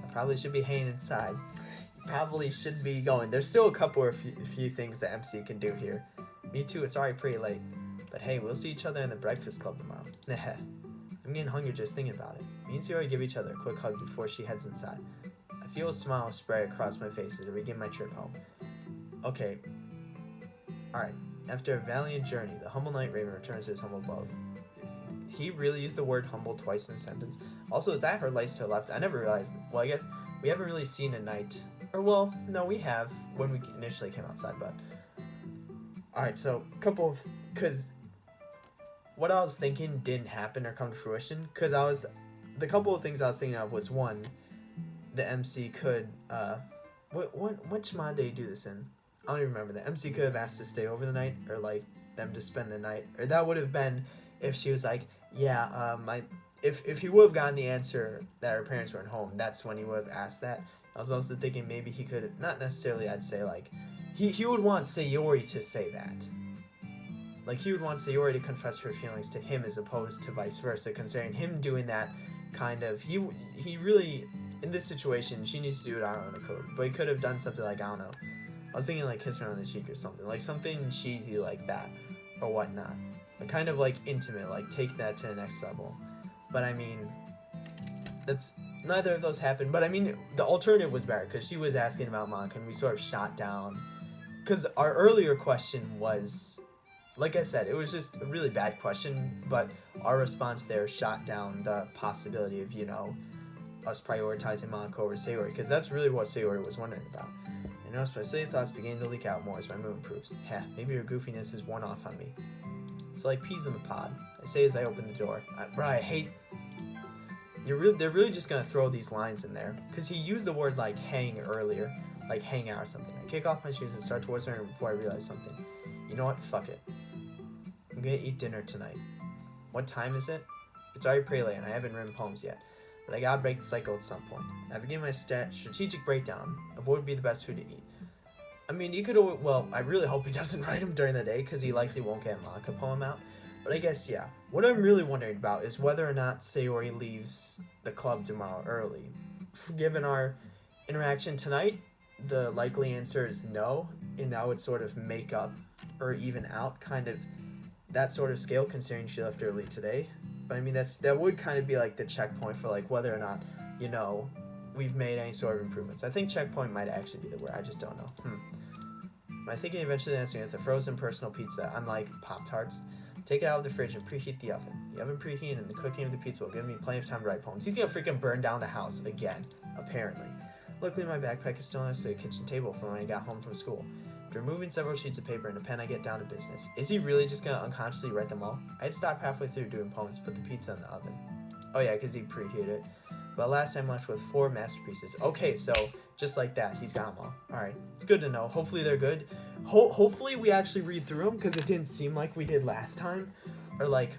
I probably should be hanging inside. Probably should be going. There's still a couple or a few things the MC can do here. Me too, it's already pretty late. But hey, we'll see each other in the breakfast club tomorrow. Nah, I'm getting hungry just thinking about it. Me and Sayori give each other a quick hug before she heads inside. I feel a smile spray across my face as I begin my trip home. Okay. Alright. After a valiant journey, the humble knight Raven returns to his humble abode. He really used the word humble twice in a sentence. Also, is that her lights to the left? I never realized. Well, I guess we haven't really seen a knight. Or, well, no, we have when we initially came outside, but... Alright, so, because what I was thinking didn't happen or come to fruition, because the couple of things I was thinking of was, one, the MC could, which mod did he do this in? I don't even remember. The MC could have asked to stay over the night, or, like, them to spend the night, or that would have been if she was like, yeah, if he would have gotten the answer that her parents weren't home, that's when he would have asked that. I was also thinking maybe he could, not necessarily, I'd say, like, he would want Sayori to say that. Like, he would want Sayori to confess her feelings to him as opposed to vice versa, considering him doing that kind of, he really, in this situation, she needs to do it on her own accord, but he could have done something like, I don't know, I was thinking like kiss her on the cheek or something, like something cheesy like that, or whatnot, but kind of like intimate, like take that to the next level. But I mean, that's, neither of those happened, but I mean, the alternative was better, because she was asking about Monica, and we sort of shot down, because our earlier question was, like I said, it was just a really bad question, but our response there shot down the possibility of, you know, us prioritizing Monaco over Sayori, because that's really what Sayori was wondering about. I noticed my silly thoughts beginning to leak out more as my mood improves. Heh, maybe your goofiness is worn off on me. It's like peas in the pod, I say as I open the door. Bro, I hate... they're really just gonna throw these lines in there, because he used the word like hang earlier, like hang out or something. I kick off my shoes and start towards my room before I realize something. You know what? Fuck it. I'm gonna eat dinner tonight. What time is it? It's already pretty late and I haven't written poems yet, but I gotta break the cycle at some point. I begin my strategic breakdown of what would be the best food to eat. I mean, you could always, well, I really hope he doesn't write them during the day, because he likely won't get a manga poem out. But I guess, yeah. What I'm really wondering about is whether or not Sayori leaves the club tomorrow early. Given our interaction tonight, the likely answer is no, and that would sort of make up or even out kind of that sort of scale, considering she left early today. But I mean, that would kind of be like the checkpoint for like whether or not, you know, we've made any sort of improvements. I think checkpoint might actually be the word, I just don't know. My thinking eventually answering with a frozen personal pizza, unlike Pop-Tarts. Take it out of the fridge and preheat the oven. The oven preheating and the cooking of the pizza will give me plenty of time to write poems. He's gonna freaking burn down the house again, apparently. Luckily, my backpack is still next to the kitchen table from when I got home from school. After removing several sheets of paper and a pen, I get down to business. Is he really just gonna unconsciously write them all? I'd stop halfway through doing poems to put the pizza in the oven. Oh yeah, because he preheated it. But last I'm left with 4 masterpieces. Okay, so just like that, he's got them all. Alright, it's good to know. Hopefully they're good. Hopefully we actually read through them, because it didn't seem like we did last time. Or like,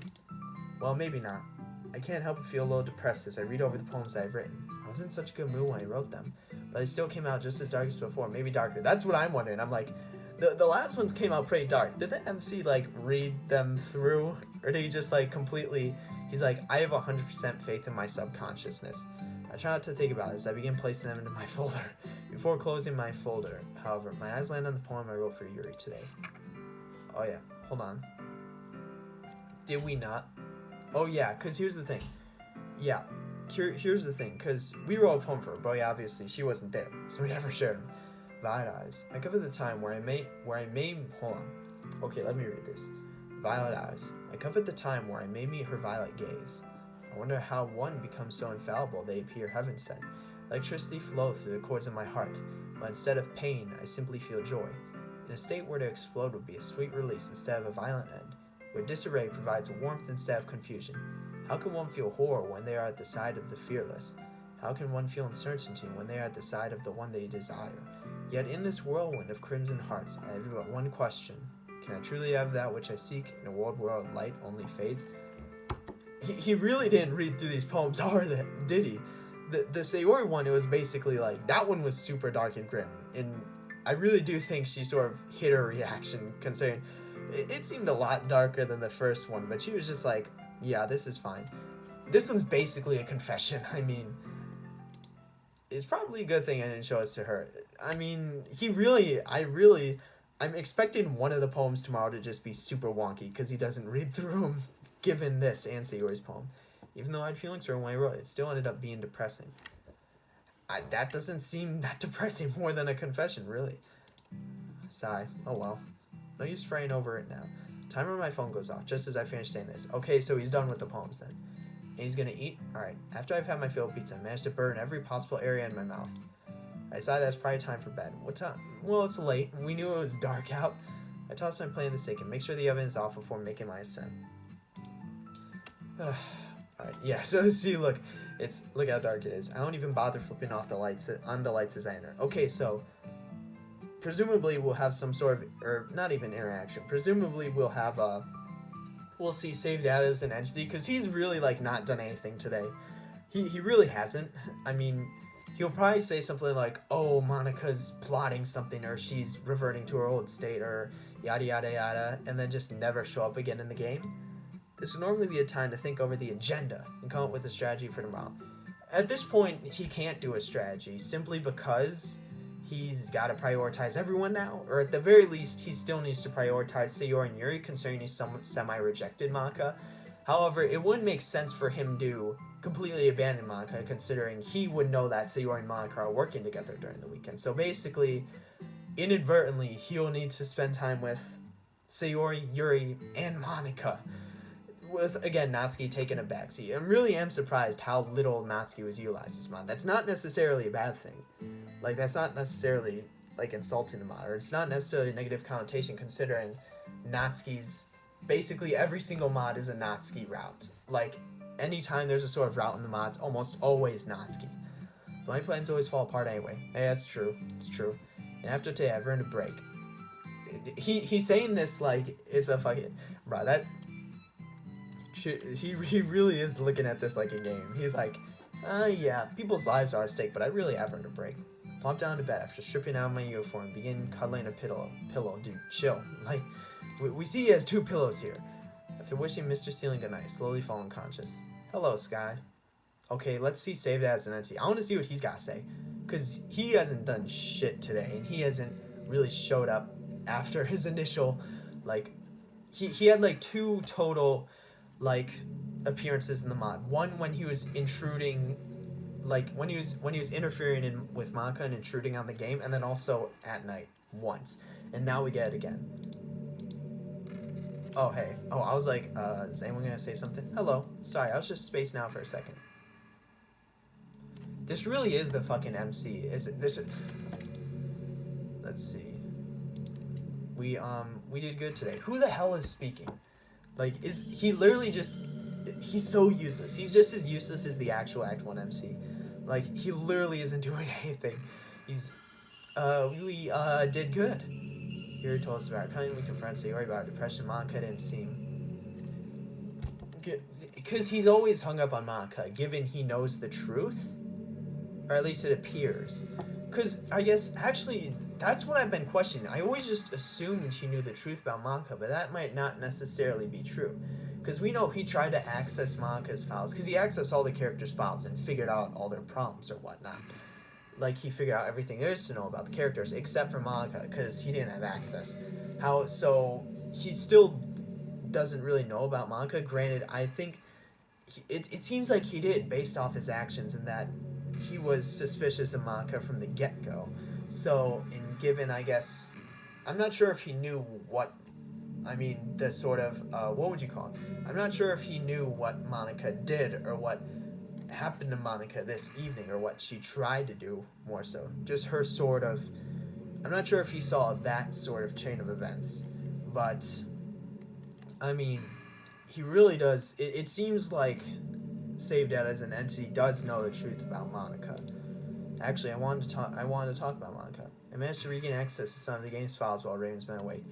well, maybe not. I can't help but feel a little depressed as I read over the poems I've written. I was in such a good mood when I wrote them, but they still came out just as dark as before, maybe darker. That's what I'm wondering. I'm like, the last ones came out pretty dark. Did the MC like read them through, or did he just like completely... He's like, I have 100% faith in my subconsciousness. I try not to think about it as I begin placing them into my folder. Before closing my folder, however, my eyes land on the poem I wrote for Yuri today. Oh yeah, hold on. Did we not? Oh yeah, because here's the thing. Yeah, here's the thing, because we wrote a poem for her, but yeah, obviously she wasn't there, so we never shared them. Violet eyes. I covered the time where I may, hold on. Okay, let me read this. Violet eyes. I covered the time where I may meet her violet gaze. I wonder how one becomes so infallible they appear heaven sent. Electricity flows through the cords of my heart, but instead of pain, I simply feel joy. In a state where to explode would be a sweet release instead of a violent end, where disarray provides warmth instead of confusion. How can one feel horror when they are at the side of the fearless? How can one feel uncertainty when they are at the side of the one they desire? Yet in this whirlwind of crimson hearts, I have but one question. Can I truly have that which I seek in a world where light only fades? He really didn't read through these poems, did he? The Sayori one, it was basically like, that one was super dark and grim. And I really do think she sort of hit her reaction, considering it seemed a lot darker than the first one, but she was just like, yeah, this is fine. This one's basically a confession. I mean, it's probably a good thing I didn't show it to her. I mean, I'm expecting one of the poems tomorrow to just be super wonky, because he doesn't read through them, given this and Sayori's poem. Even though I had feelings for her when I wrote it, it still ended up being depressing. That doesn't seem that depressing more than a confession, really. Sigh. Oh well. No use fretting over it now. Timer on my phone goes off just as I finish saying this. Okay, so he's done with the poems then. And he's gonna eat? Alright. After I've had my fill of pizza, I managed to burn every possible area in my mouth. I decided that it's probably time for bed. What time? Well, it's late. We knew it was dark out. I tossed my plate in the sink and make sure the oven is off before making my ascent. Alright, yeah, so see, look how dark it is. I don't even bother flipping off the lights as I enter. Okay, so presumably we'll have some sort of, or not even interaction. Presumably we'll have we'll see save data as an entity, because he's really like not done anything today. He really hasn't. I mean, he'll probably say something like, oh, Monica's plotting something, or she's reverting to her old state, or yada yada yada, and then just never show up again in the game. This would normally be a time to think over the agenda and come up with a strategy for tomorrow. At this point, he can't do a strategy simply because he's got to prioritize everyone now, or at the very least, he still needs to prioritize Sayori and Yuri, considering he's semi-rejected Maka. However, it wouldn't make sense for him to completely abandon Maka, considering he would know that Sayori and Monica are working together during the weekend. So basically, inadvertently, he'll need to spend time with Sayori, Yuri, and Monica. with again Natsuki taking a backseat. I really am surprised how little Natsuki was utilized this mod. That's not necessarily a bad thing. Like that's not necessarily like insulting the mod, or it's not necessarily a negative connotation considering Natsuki's basically every single mod is a Natsuki route. Like anytime there's a sort of route in the mods, almost always Natsuki. But my plans always fall apart anyway. Hey, that's true. It's true. And after today, I've earned a break. He's saying this like it's a fucking bro. That he really is looking at this like a game. He's like, yeah, people's lives are at stake, but I really have earned a break. Plop down to bed after stripping out my uniform, begin cuddling a pillow. Dude, chill. Like, we see he has 2 pillows here. After wishing Mr. Stealing goodnight, slowly fall unconscious. Hello, Sky. Okay, let's see Saved as an entity. I want to see what he's got to say. Because he hasn't done shit today, and he hasn't really showed up after his initial, like, he had, like, 2 total, like, appearances in the mod. One when he was intruding, like, when he was interfering with Monica and intruding on the game, and then also at night, once. And now we get it again. Oh, hey. Oh, I was like, is anyone gonna say something? Hello. Sorry, I was just spacing out for a second. This really is the fucking MC. Is it this? Let's see. We did good today. Who the hell is speaking? Like, is he literally just? He's so useless. He's just as useless as the actual Act 1 MC. Like, he literally isn't doing anything. He's, we did good. Yuri told us about coming. We confronted Sayori about depression. Monica didn't seem. Because he's always hung up on Monica, given he knows the truth. Or at least it appears. Because I guess, actually, that's what I've been questioning. I always just assumed he knew the truth about Monica, but that might not necessarily be true. Because we know he tried to access Monica's files, because he accessed all the characters' files and figured out all their problems or whatnot. Like, he figured out everything there is to know about the characters, except for Monica, because he didn't have access. So he still doesn't really know about Monica. Granted, I think it seems like he did, based off his actions, and that he was suspicious of Monica from the get-go. So, given, I guess, I'm not sure if he knew what, the sort of, what would you call it? I'm not sure if he knew what Monica did, or what happened to Monica this evening, or what she tried to do, more so. Just her sort of, I'm not sure if he saw that sort of chain of events. But, he really does, it seems like Saved as an entity does know the truth about Monica. Actually, I wanted to talk about Monica. I managed to regain access to some of the game's files while Raven's been away.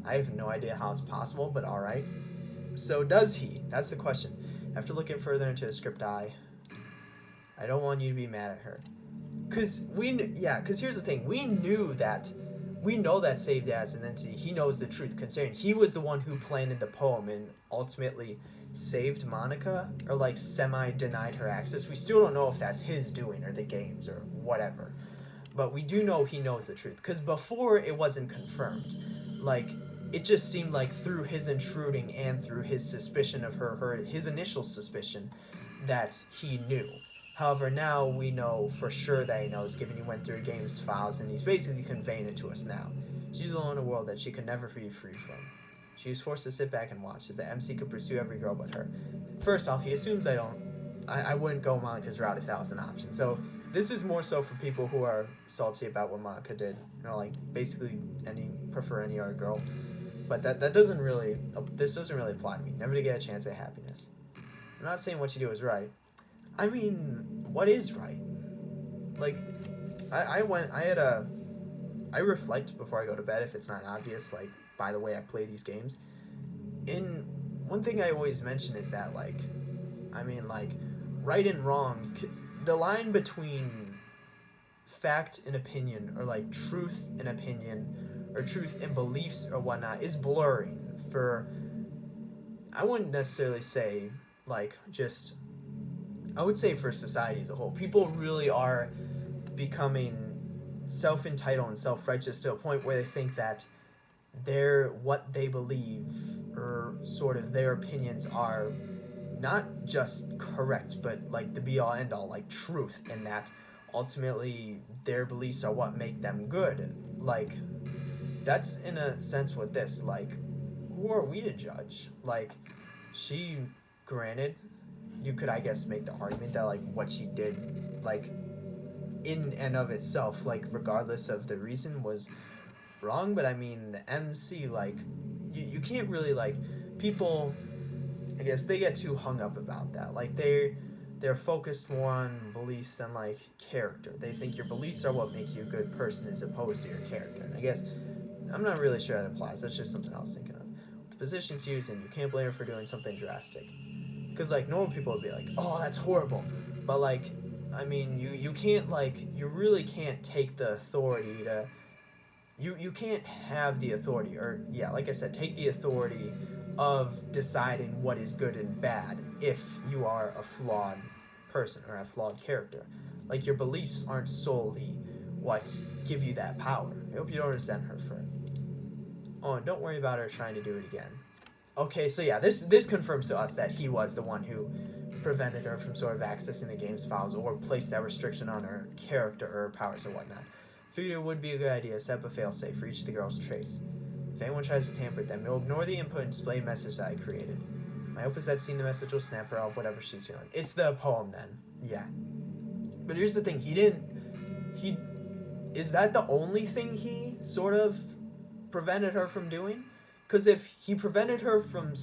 I have no idea how it's possible, but alright. So does he? That's the question. After looking further into the script, I don't want you to be mad at her. Because here's the thing. We know that Saved as an entity, he knows the truth, considering he was the one who planted the poem and ultimately saved Monica, or like semi-denied her access. We still don't know if that's his doing or the game's or whatever. But we do know he knows the truth, because before it wasn't confirmed. Like, it just seemed like through his intruding and through his suspicion of his initial suspicion, that he knew. However, now we know for sure that he knows, given he went through the game's files, and he's basically conveying it to us now. She's alone in a world that she could never be free from. She was forced to sit back and watch as the MC could pursue every girl but her. First off, he assumes I wouldn't go Monica's route if that was an option. So this is more so for people who are salty about what Monica did. Like basically prefer any other girl. But this doesn't really apply to me. Never to get a chance at happiness. I'm not saying what you do is right. What is right? Like, I reflect before I go to bed if it's not obvious, like, by the way I play these games. And one thing I always mention is that, right and wrong, the line between fact and opinion, or, like, truth and opinion, or truth and beliefs or whatnot, is blurring I wouldn't necessarily say, I would say for society as a whole. People really are becoming self-entitled and self-righteous to a point where they think that what they believe, or sort of their opinions, are not just correct, but like the be-all end-all, like truth, and that ultimately their beliefs are what make them good. Like, that's in a sense what this, like, who are we to judge? Like, she, granted, you could, I guess, make the argument that, like, what she did, like, in and of itself, like, regardless of the reason, was wrong. But I mean, the MC, like, you can't really, like, people, I guess, they get too hung up about that. Like, they're focused more on beliefs than, like, character. They think your beliefs are what make you a good person as opposed to your character. And I guess I'm not really sure that applies. That's just something I was thinking of. The position she's in, you can't blame her for doing something drastic. Because, like, normal people would be like, oh, that's horrible. But, like, I mean, you can't, like, you really can't take the authority to... You can't have the authority, or, yeah, like I said, take the authority of deciding what is good and bad if you are a flawed person or a flawed character. Like, your beliefs aren't solely what give you that power. I hope you don't resent her for it. Oh, and don't worry about her trying to do it again. Okay, so yeah, this confirms to us that he was the one who prevented her from sort of accessing the game's files or placed that restriction on her character or her powers or whatnot. Figured it would be a good idea to set up a failsafe for each of the girl's traits. If anyone tries to tamper with them, it'll ignore the input and display a message that I created. My hope is that seeing the message will snap her out of whatever she's feeling. It's the poem then, yeah. But here's the thing, is that the only thing he sort of prevented her from doing? Because if he prevented her from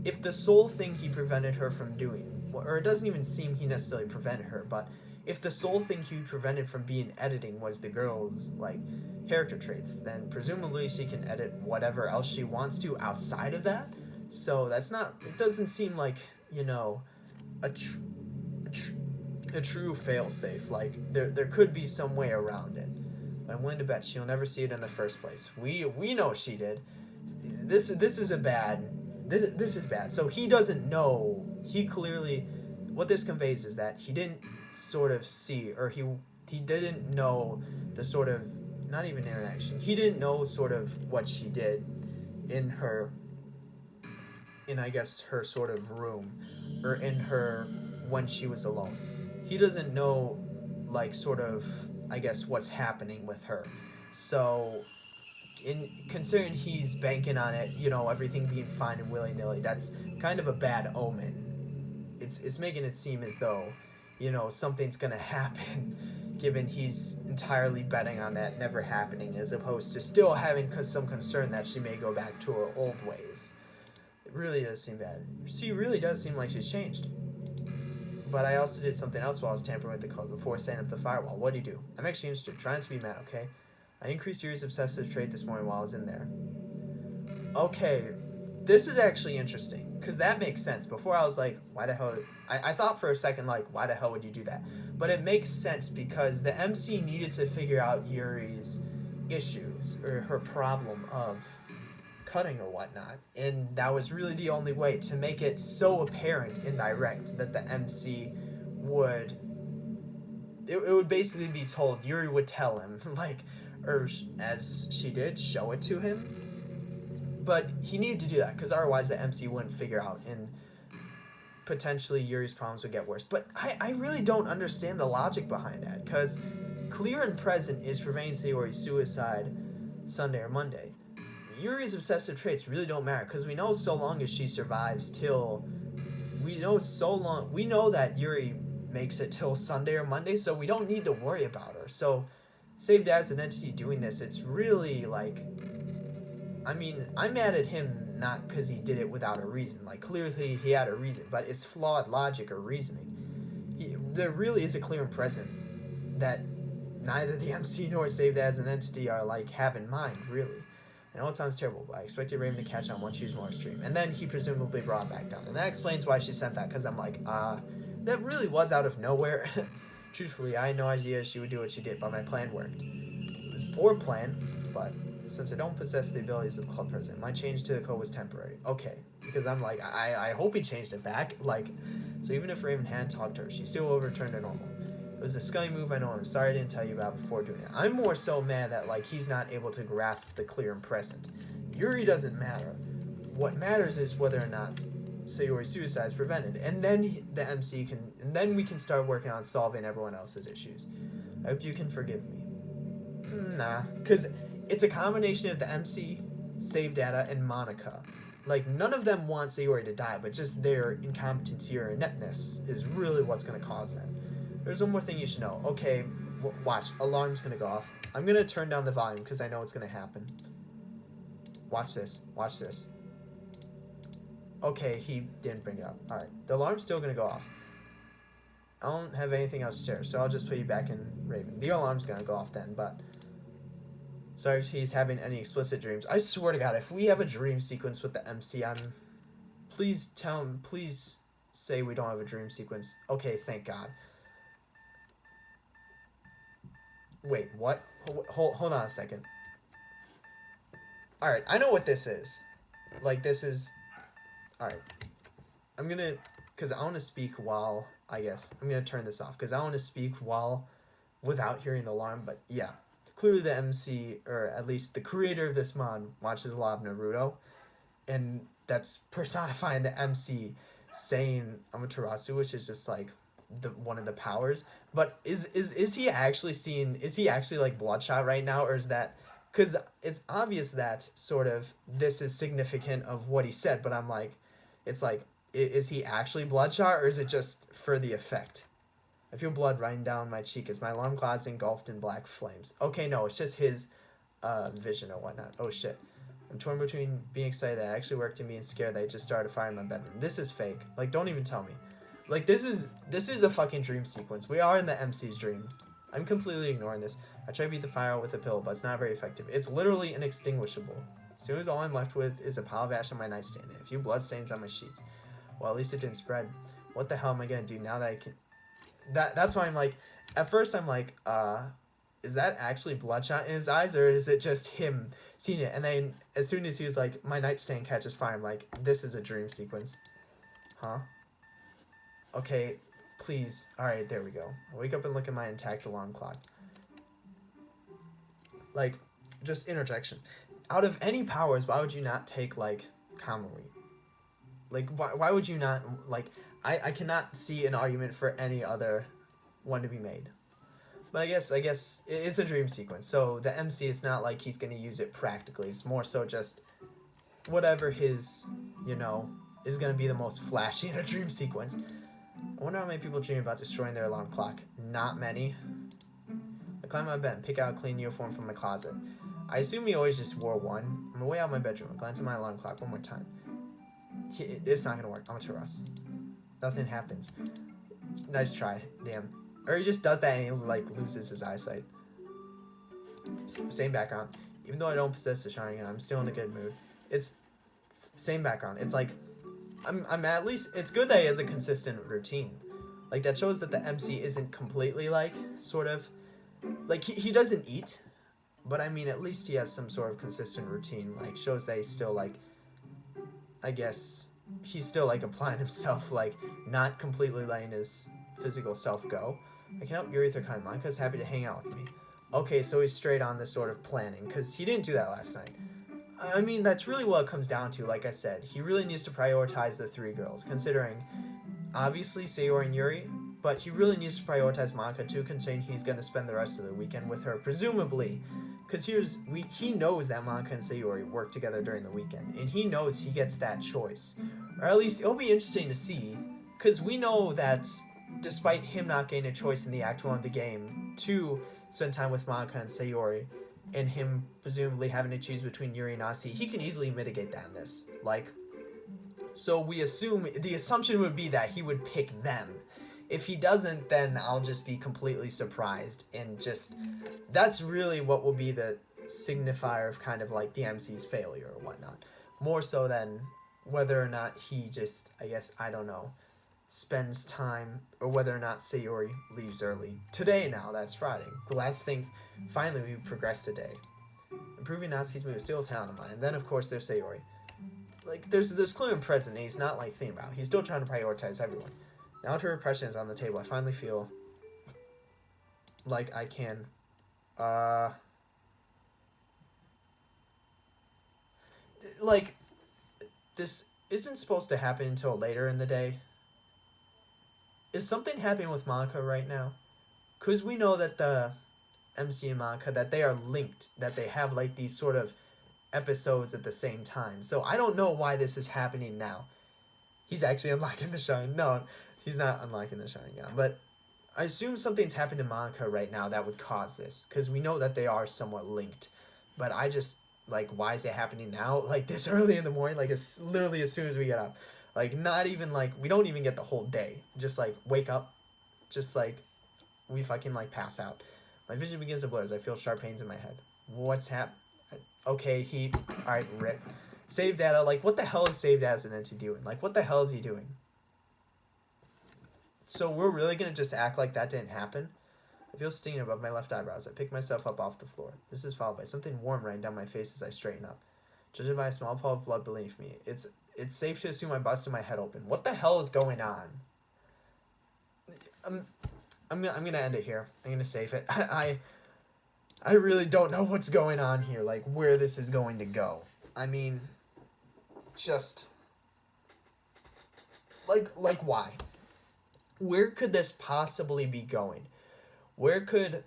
if the sole thing he prevented her from doing, or it doesn't even seem he necessarily prevented her, but if the sole thing he prevented from being editing was the girl's, like, character traits, then presumably she can edit whatever else she wants to outside of that. So that's not, it doesn't seem like, you know, a true failsafe. Like, there could be some way around it. I'm willing to bet she'll never see it in the first place. We know she did. This is bad. So he doesn't know. He clearly, what this conveys is that he didn't sort of see, or he didn't know the sort of, not even interaction. He didn't know sort of what she did in I guess her sort of room, or in her when she was alone. He doesn't know, like, sort of, I guess, what's happening with her. So, in considering he's banking on it, you know, everything being fine and willy-nilly, that's kind of a bad omen. It's making it seem as though, you know, something's gonna happen, given he's entirely betting on that never happening, as opposed to still having some concern that she may go back to her old ways. It really does seem bad. She really does seem like she's changed. But I also did something else while I was tampering with the code before setting up the firewall. What do you do? I'm actually interested. Trying to be mad, okay? I increased Yuri's obsessive trait this morning while I was in there. Okay, this is actually interesting, because that makes sense. Before I was like, why the hell? I thought for a second, like, why the hell would you do that? But it makes sense because the MC needed to figure out Yuri's issues, or her problem of cutting or whatnot, and that was really the only way to make it so apparent and direct that the MC would, it would basically be told, Yuri would tell him, like, or as she did, show it to him. But he needed to do that, because otherwise the MC wouldn't figure out, and potentially Yuri's problems would get worse. But I really don't understand the logic behind that, because clear and present is preventing Sayori's suicide Sunday or Monday. Yuri's obsessive traits really don't matter, because we know so long as she survives till, we know that Yuri makes it till Sunday or Monday, so we don't need to worry about her. So saved as an entity doing this, it's really like, I mean, I'm mad at him not because he did it without a reason. Like, clearly he had a reason, but it's flawed logic or reasoning. There really is a clear and present that neither the MC nor saved as an entity are, like, have in mind, really. I know it sounds terrible, but I expected Raven to catch on once she was more extreme. And then he presumably brought back down. And that explains why she sent that, because I'm like, that really was out of nowhere. Truthfully, I had no idea she would do what she did, but my plan worked. It was a poor plan, but since I don't possess the abilities of Club President, my change to the code was temporary. Okay, because I'm like, I hope he changed it back. Like, so even if Raven hadn't talked to her, she still would return to normal. It was a scummy move, I know, and I'm sorry I didn't tell you about before doing it. I'm more so mad that, like, he's not able to grasp the clear and present. Yuri doesn't matter. What matters is whether or not Sayori's suicide is prevented, and then the MC can, and then we can start working on solving everyone else's issues. I hope you can forgive me. Nah, because it's a combination of the MC, Save Data, and Monica Like, none of them want Sayori to die, but just their incompetency or ineptness is really what's going to cause that. There's one more thing you should know. Okay, watch. Alarm's going to go off. I'm going to turn down the volume because I know it's going to happen. Watch this. Watch this. Okay, he didn't bring it up. Alright, the alarm's still going to go off. I don't have anything else to share, so I'll just put you back in Raven. The alarm's going to go off then, but... Sorry if he's having any explicit dreams. I swear to God, if we have a dream sequence with the MC, please tell him, please say we don't have a dream sequence. Okay, thank God. Wait, what? Hold on a second. Alright, I know what this is. Like, this is... Alright. I'm gonna... Because I want to speak while... I guess. I'm gonna turn this off. Because I want to speak while... Without hearing the alarm, but yeah. Clearly the MC, or at least the creator of this mod, watches a lot of Naruto, and that's personifying the MC saying Amaterasu, which is just like one of the powers. But is he actually seeing? Is he actually like Bloodshot right now, or is that? Because it's obvious that sort of this is significant of what he said, but I'm like, it's like, is he actually Bloodshot, or is it just for the effect? I feel blood running down my cheek as my alarm clock is engulfed in black flames. Okay, no, it's just his vision or whatnot. Oh, shit. I'm torn between being excited that it actually worked and being scared that I just started a fire in my bedroom. This is fake. Like, don't even tell me. Like, this is a fucking dream sequence. We are in the MC's dream. I'm completely ignoring this. I try to beat the fire out with a pillow, but it's not very effective. It's literally inextinguishable. As soon as all I'm left with is a pile of ash on my nightstand and a few blood stains on my sheets. Well, at least it didn't spread. What the hell am I gonna do now that I can... That's why I'm like, at first I'm like, is that actually bloodshot in his eyes, or is it just him seeing it? And then as soon as he was like, my nightstand catches fire, I'm like, this is a dream sequence. Huh? Okay, please. Alright, there we go. I wake up and look at my intact alarm clock. Like, just interjection. Out of any powers, why would you not take, like, Kamui? Like, why would you not, like... I cannot see an argument for any other one to be made. But I guess it's a dream sequence. So the MC, it's not like he's going to use it practically. It's more so just whatever his, you know, is going to be the most flashy in a dream sequence. I wonder how many people dream about destroying their alarm clock. Not many. I climb my bed and pick out a clean uniform from my closet. I assume he always just wore one. I'm away out of my bedroom. I glance at my alarm clock one more time. It's not going to work. I'm a Taurus. Nothing happens. Nice try. Damn. Or he just does that and he, like, loses his eyesight. Same background. Even though I don't possess the Sharingan, I'm still in a good mood. It's same background. It's like, I'm at least, it's good that he has a consistent routine. Like, that shows that the MC isn't completely, like, sort of, like, he doesn't eat. But, I mean, at least he has some sort of consistent routine. Like, shows that he's still, like, I guess... he's still, like, applying himself, like, not completely letting his physical self go. I can help Yuri Thurkai. Monka's happy to hang out with me. Okay, so he's straight on this sort of planning, because he didn't do that last night. I mean, that's really what it comes down to, like I said. He really needs to prioritize the three girls, considering, obviously, Sayori and Yuri, but he really needs to prioritize Monka, too, considering he's going to spend the rest of the weekend with her, presumably. Because he knows that Monka and Sayori work together during the weekend, and he knows he gets that choice. Or at least, it'll be interesting to see, because we know that despite him not getting a choice in the Act 1 of the game to spend time with Monka and Sayori, and him presumably having to choose between Yuri and Asi, he can easily mitigate that in this. Like, so we assume, the assumption would be that he would pick them. If he doesn't, then I'll just be completely surprised, and just, that's really what will be the signifier of kind of like the MC's failure or whatnot. More so than whether or not he just, I guess, I don't know, spends time, or whether or not Sayori leaves early. Today now, that's Friday. Glad to think finally we've progressed today. Improving Natsuki's mood is still a talent of mine. And then of course there's Sayori. Like, there's clue and present, and he's not like thinking about it. He's still trying to prioritize everyone. Now that her repression is on the table, I finally feel like I can, like, this isn't supposed to happen until later in the day. Is something happening with Monica right now? Because we know that the MC and Monica, that they are linked, that they have, like, these sort of episodes at the same time. So I don't know why this is happening now. He's actually unlocking the shine. No, he's not unlocking the shine gun. But I assume something's happened to Monica right now that would cause this. Because we know that they are somewhat linked. But I just, like, why is it happening now? Like, this early in the morning? Like, it's literally as soon as we get up. Like, not even, like, we don't even get the whole day. Just, like, wake up. Just, like, we fucking, like, pass out. My vision begins to blur as I feel sharp pains in my head. What's Okay, he... Alright, rip. Save data. Like, what the hell is save data as an entity doing? Like, what the hell is he doing? So we're really gonna just act like that didn't happen? I feel stinging above my left eyebrows. I pick myself up off the floor. This is followed by something warm running down my face as I straighten up. Judging by a small pool of blood beneath me, it's safe to assume I busted my head open. What the hell is going on? I'm gonna end it here. I'm gonna save it. I really don't know what's going on here. Like, where this is going to go. I mean, just like why? Where could this possibly be going? What could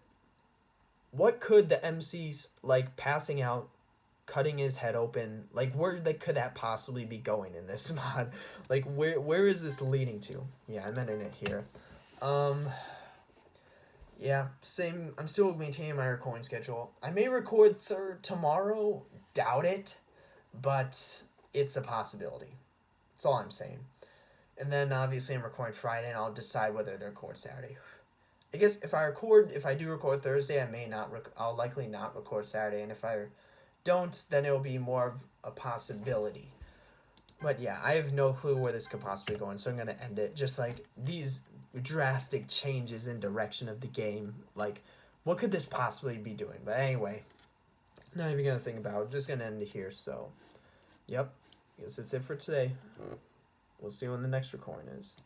the MC's, like, passing out, cutting his head open, like, where could that possibly be going in this mod? Like, where is this leading to? Yeah, I'm ending it here. Yeah, same. I'm still maintaining my recording schedule. I may record tomorrow. Doubt it, but it's a possibility. That's all I'm saying. And then obviously I'm recording Friday, and I'll decide whether to record Saturday. I guess if I do record Thursday, I'll likely not record Saturday, and if I don't, then it'll be more of a possibility. But yeah, I have no clue where this could possibly go, so I'm gonna end it. Just like these drastic changes in direction of the game, like what could this possibly be doing? But anyway, not even gonna think about it. Just gonna end it here. So, yep, I guess that's it for today. We'll see when the next recording is.